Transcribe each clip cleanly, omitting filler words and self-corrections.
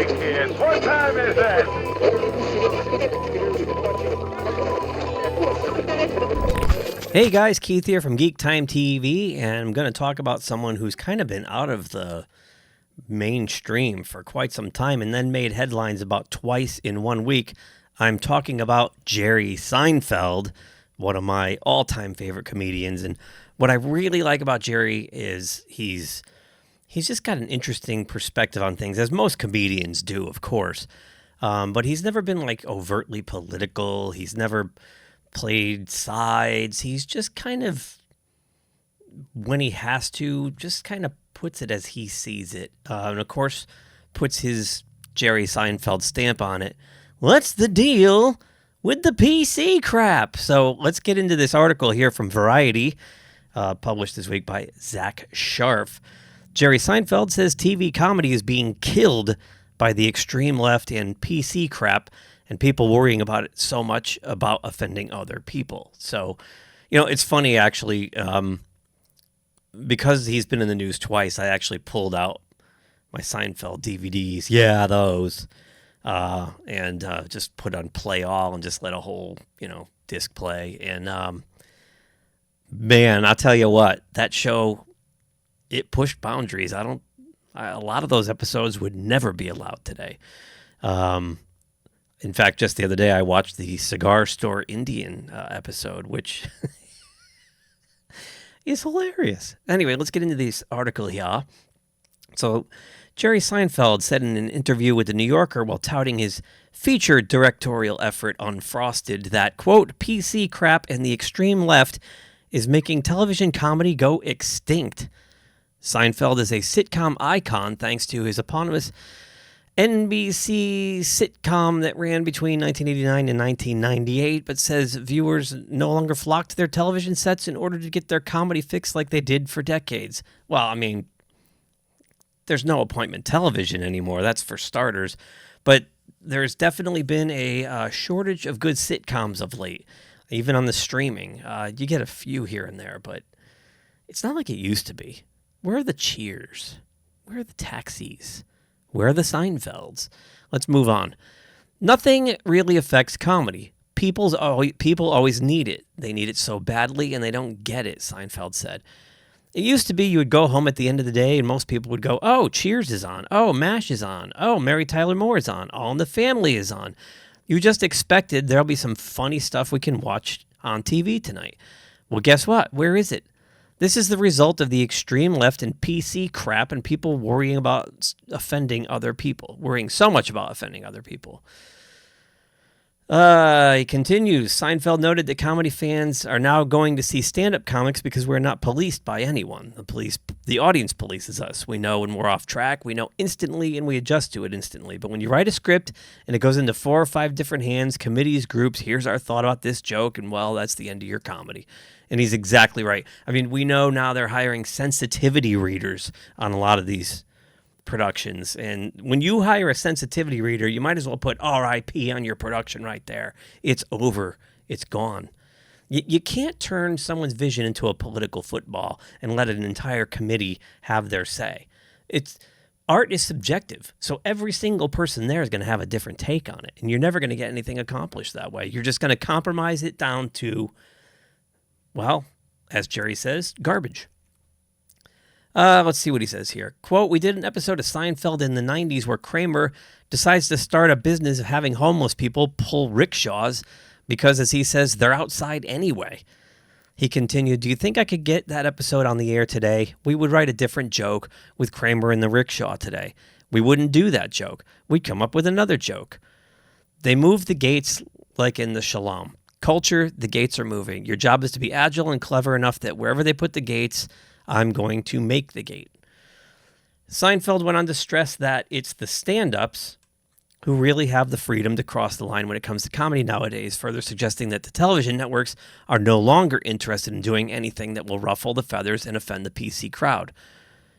Hey, kids, what time is it? Hey guys, Keith here from GeekTime TV, and I'm going to talk about someone who's kind of been out of the mainstream for quite some time and then made headlines about twice in 1 week. I'm talking about Jerry Seinfeld, one of my all-time favorite comedians. And what I really like about Jerry is he's just got an interesting perspective on things, as most comedians do, of course. But he's never been like overtly political. He's never played sides. He's just kind of, when he has to, just kind of puts it as he sees it. And of course, puts his Jerry Seinfeld stamp on it. What's the deal with the PC crap? So let's get into this article here from Variety, published this week by Zach Sharf. Jerry Seinfeld says TV comedy is being killed by the extreme left and PC crap, and people worrying about it so much about offending other people. So, it's funny, actually, because he's been in the news twice, I actually pulled out my Seinfeld DVDs. Yeah, those. And just put on play all and just let a whole, disc play. And, man, I'll tell you what, that show, it pushed boundaries. A lot of those episodes would never be allowed today. In fact, just the other day, I watched the Cigar Store Indian episode, which is hilarious. Anyway, let's get into this article here. So, Jerry Seinfeld said in an interview with The New Yorker while touting his featured directorial effort on Frosted that, quote, PC crap and the extreme left is making television comedy go extinct. Seinfeld is a sitcom icon thanks to his eponymous NBC sitcom that ran between 1989 and 1998, but says viewers no longer flock to their television sets in order to get their comedy fix like they did for decades. Well, I mean, there's no appointment television anymore, that's for starters, but there's definitely been a shortage of good sitcoms of late, even on the streaming. You get a few here and there, but it's not like it used to be. Where are the Cheers? Where are the Taxis? Where are the Seinfelds? Let's move on. Nothing really affects comedy. People always need it. They need it so badly, and they don't get it, Seinfeld said. It used to be you would go home at the end of the day, and most people would go, oh, Cheers is on. Oh, MASH is on. Oh, Mary Tyler Moore is on. All in the Family is on. You just expected there'll be some funny stuff we can watch on TV tonight. Well, guess what? Where is it? This is the result of the extreme left and PC crap and people worrying about offending other people, worrying so much about offending other people. He continues, Seinfeld noted that comedy fans are now going to see stand-up comics because we're not policed by anyone. The audience polices us. We know when we're off track. We know instantly, and we adjust to it instantly. But when you write a script and it goes into 4 or 5 different hands, committees, groups, here's our thought about this joke, and well, that's the end of your comedy. And he's exactly right. I mean, we know now they're hiring sensitivity readers on a lot of these productions. And when you hire a sensitivity reader, you might as well put RIP on your production right there. It's over. It's gone. You can't turn someone's vision into a political football and let an entire committee have their say. Art is subjective. So every single person there is going to have a different take on it. And you're never going to get anything accomplished that way. You're just going to compromise it down to, well, as Jerry says, garbage. Let's see what he says here. Quote, we did an episode of Seinfeld in the 90s where Kramer decides to start a business of having homeless people pull rickshaws because, as he says, they're outside anyway. He continued, do you think I could get that episode on the air today? We would write a different joke with Kramer in the rickshaw today. We wouldn't do that joke. We'd come up with another joke. They moved the gates like in the Shalom. Culture, the gates are moving. Your job is to be agile and clever enough that wherever they put the gates, I'm going to make the gate. Seinfeld went on to stress that it's the stand-ups who really have the freedom to cross the line when it comes to comedy nowadays, further suggesting that the television networks are no longer interested in doing anything that will ruffle the feathers and offend the PC crowd.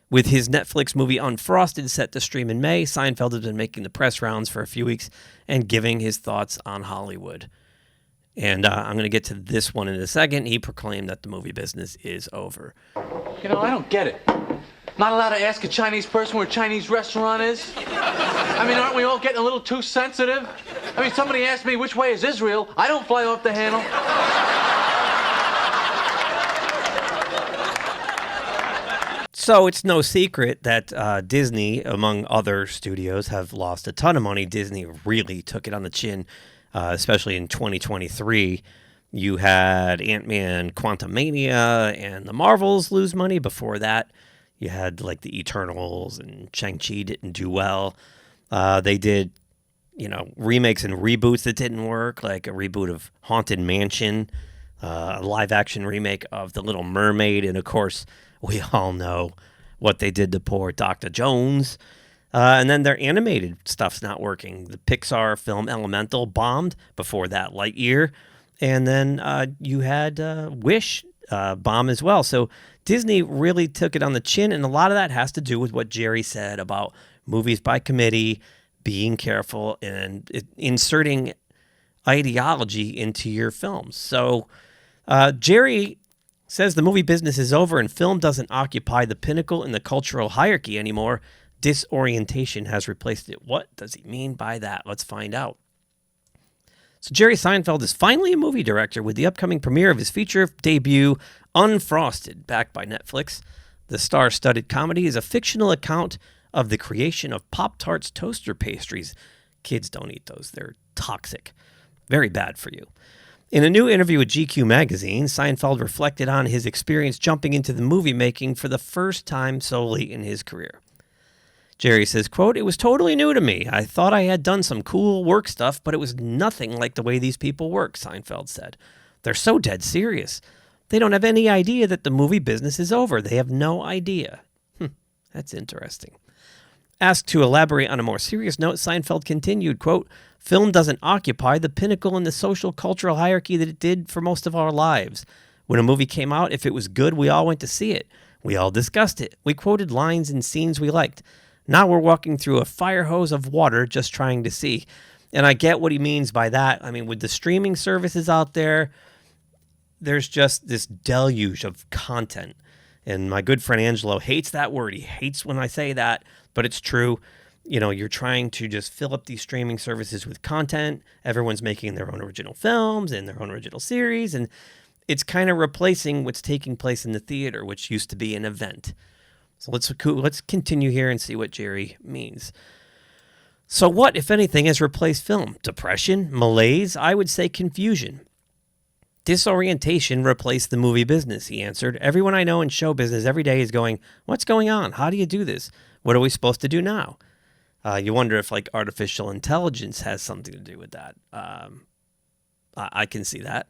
With his Netflix movie Unfrosted set to stream in May, Seinfeld has been making the press rounds for a few weeks and giving his thoughts on Hollywood. And I'm going to get to this one in a second. He proclaimed that the movie business is over. I don't get it. Not allowed to ask a Chinese person where a Chinese restaurant is? I mean, aren't we all getting a little too sensitive? I mean, somebody asked me which way is Israel. I don't fly off the handle. So it's no secret that Disney, among other studios, have lost a ton of money. Disney really took it on the chin, especially in 2023. You had Ant-Man, Quantumania, and the Marvels lose money. Before that, you had like the Eternals, and Shang-Chi didn't do well. They did, remakes and reboots that didn't work, like a reboot of Haunted Mansion, a live-action remake of The Little Mermaid, and of course, we all know what they did to poor Dr. Jones. And then their animated stuff's not working. The Pixar film Elemental bombed. Before that, Lightyear. And then you had Wish bomb as well. So Disney really took it on the chin, and a lot of that has to do with what Jerry said about movies by committee, being careful, and inserting ideology into your films. So Jerry says the movie business is over and film doesn't occupy the pinnacle in the cultural hierarchy anymore. Disorientation has replaced it. What does he mean by that? Let's find out. So Jerry Seinfeld is finally a movie director with the upcoming premiere of his feature debut, Unfrosted, backed by Netflix. The star-studded comedy is a fictional account of the creation of Pop-Tarts toaster pastries. Kids don't eat those. They're toxic. Very bad for you. In a new interview with GQ magazine, Seinfeld reflected on his experience jumping into the movie making for the first time so late in his career. Jerry says, quote, "It was totally new to me. I thought I had done some cool work stuff, but it was nothing like the way these people work," Seinfeld said. "They're so dead serious. They don't have any idea that the movie business is over. They have no idea." That's interesting. Asked to elaborate on a more serious note, Seinfeld continued, quote, "Film doesn't occupy the pinnacle in the social cultural hierarchy that it did for most of our lives. When a movie came out, if it was good, we all went to see it. We all discussed it. We quoted lines and scenes we liked. Now we're walking through a fire hose of water just trying to see." And I get what he means by that. I mean, with the streaming services out there, there's just this deluge of content. And my good friend Angelo hates that word. He hates when I say that, but it's true. You're trying to just fill up these streaming services with content. Everyone's making their own original films and their own original series, and it's kind of replacing what's taking place in the theater, which used to be an event. So let's continue here and see what Jerry means. So what, if anything, has replaced film? Depression? Malaise? I would say confusion. Disorientation replaced the movie business, he answered. Everyone I know in show business every day is going, "What's going on? How do you do this? What are we supposed to do now?" You wonder if like artificial intelligence has something to do with that. I can see that.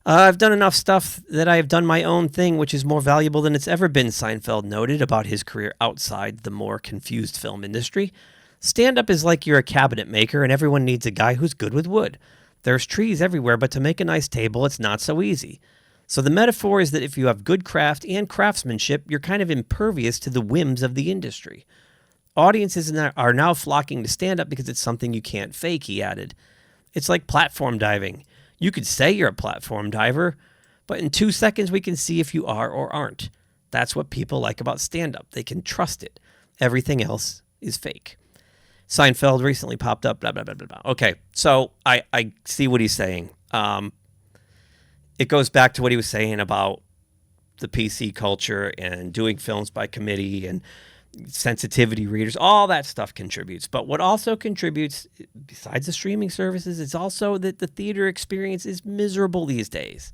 I've done enough stuff that I have done my own thing, which is more valuable than it's ever been, Seinfeld noted about his career outside the more confused film industry. Stand-up is like you're a cabinet maker and everyone needs a guy who's good with wood. There's trees everywhere, but to make a nice table, it's not so easy. So the metaphor is that if you have good craft and craftsmanship, you're kind of impervious to the whims of the industry. Audiences are now flocking to stand-up because it's something you can't fake, he added. It's like platform diving. You could say you're a platform diver, but in 2 seconds we can see if you are or aren't. That's what people like about stand-up. They can trust it. Everything else is fake. Seinfeld recently popped up, blah, blah, blah, blah, blah. Okay, so I see what he's saying. It goes back to what he was saying about the PC culture and doing films by committee and sensitivity readers. All that stuff contributes. But what also contributes, besides the streaming services, is also that the theater experience is miserable these days.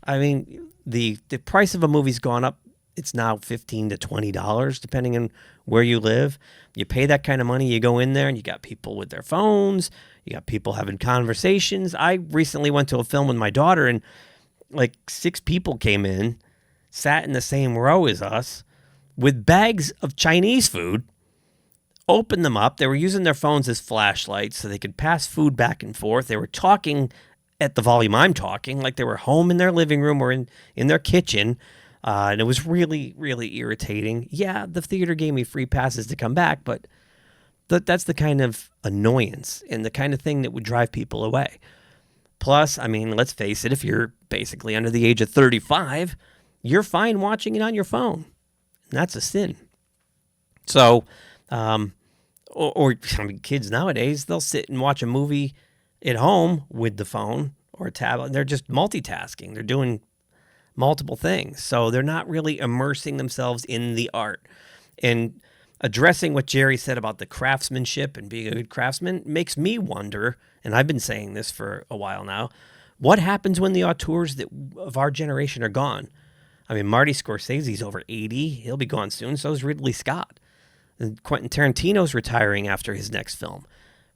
I mean, the price of a movie's gone up. It's now $15 to $20, depending on where you live. You pay that kind of money, you go in there, and you got people with their phones. You got people having conversations. I recently went to a film with my daughter, and like 6 people came in, sat in the same row as us, with bags of Chinese food, opened them up. They were using their phones as flashlights so they could pass food back and forth. They were talking at the volume I'm talking, like they were home in their living room or in their kitchen. And it was really, really irritating. Yeah, the theater gave me free passes to come back, but that's the kind of annoyance and the kind of thing that would drive people away. Plus, I mean, let's face it, if you're basically under the age of 35, you're fine watching it on your phone. And that's a sin. So, kids nowadays, they'll sit and watch a movie at home with the phone or a tablet. They're just multitasking. They're doing multiple things. So they're not really immersing themselves in the art. And addressing what Jerry said about the craftsmanship and being a good craftsman makes me wonder, and I've been saying this for a while now, what happens when the auteurs of our generation are gone? I mean, Marty Scorsese's over 80. He'll be gone soon. So is Ridley Scott. And Quentin Tarantino's retiring after his next film.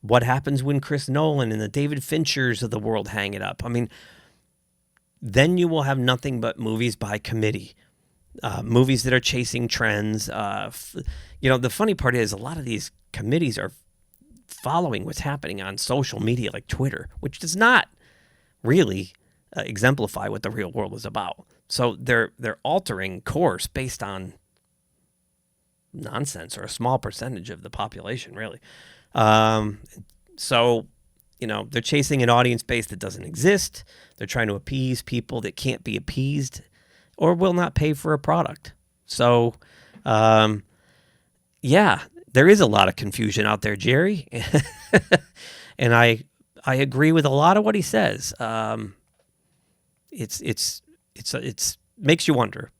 What happens when Chris Nolan and the David Finchers of the world hang it up? I mean, then you will have nothing but movies by committee. Movies that are chasing trends. The funny part is a lot of these committees are following what's happening on social media like Twitter, which does not really exemplify what the real world is about. So they're altering course based on nonsense, or a small percentage of the population, really. So they're chasing an audience base that doesn't exist. They're trying to appease people that can't be appeased or will not pay for a product. So, there is a lot of confusion out there, Jerry. And I agree with a lot of what he says. It's makes you wonder,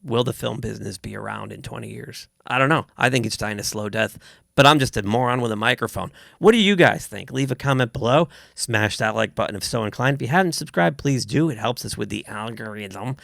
will the film business be around in 20 years? I don't know. I think it's dying a slow death, but I'm just a moron with a microphone. What do you guys think? Leave a comment below. Smash that like button if so inclined. If you haven't subscribed, please do. It helps us with the algorithm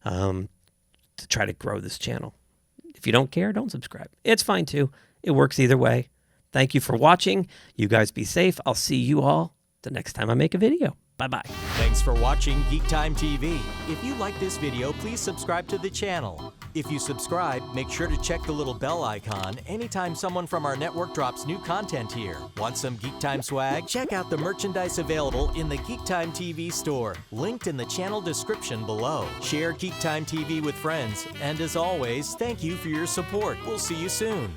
to try to grow this channel. If you don't care, don't subscribe. It's fine too. It works either way. Thank you for watching. You guys be safe. I'll see you all the next time I make a video. Bye-bye. Thanks for watching GeekTime TV. If you like this video, please subscribe to the channel. If you subscribe, make sure to check the little bell icon anytime someone from our network drops new content here. Want some GeekTime swag? Check out the merchandise available in the GeekTime TV store, linked in the channel description below. Share GeekTime TV with friends, and as always, thank you for your support. We'll see you soon.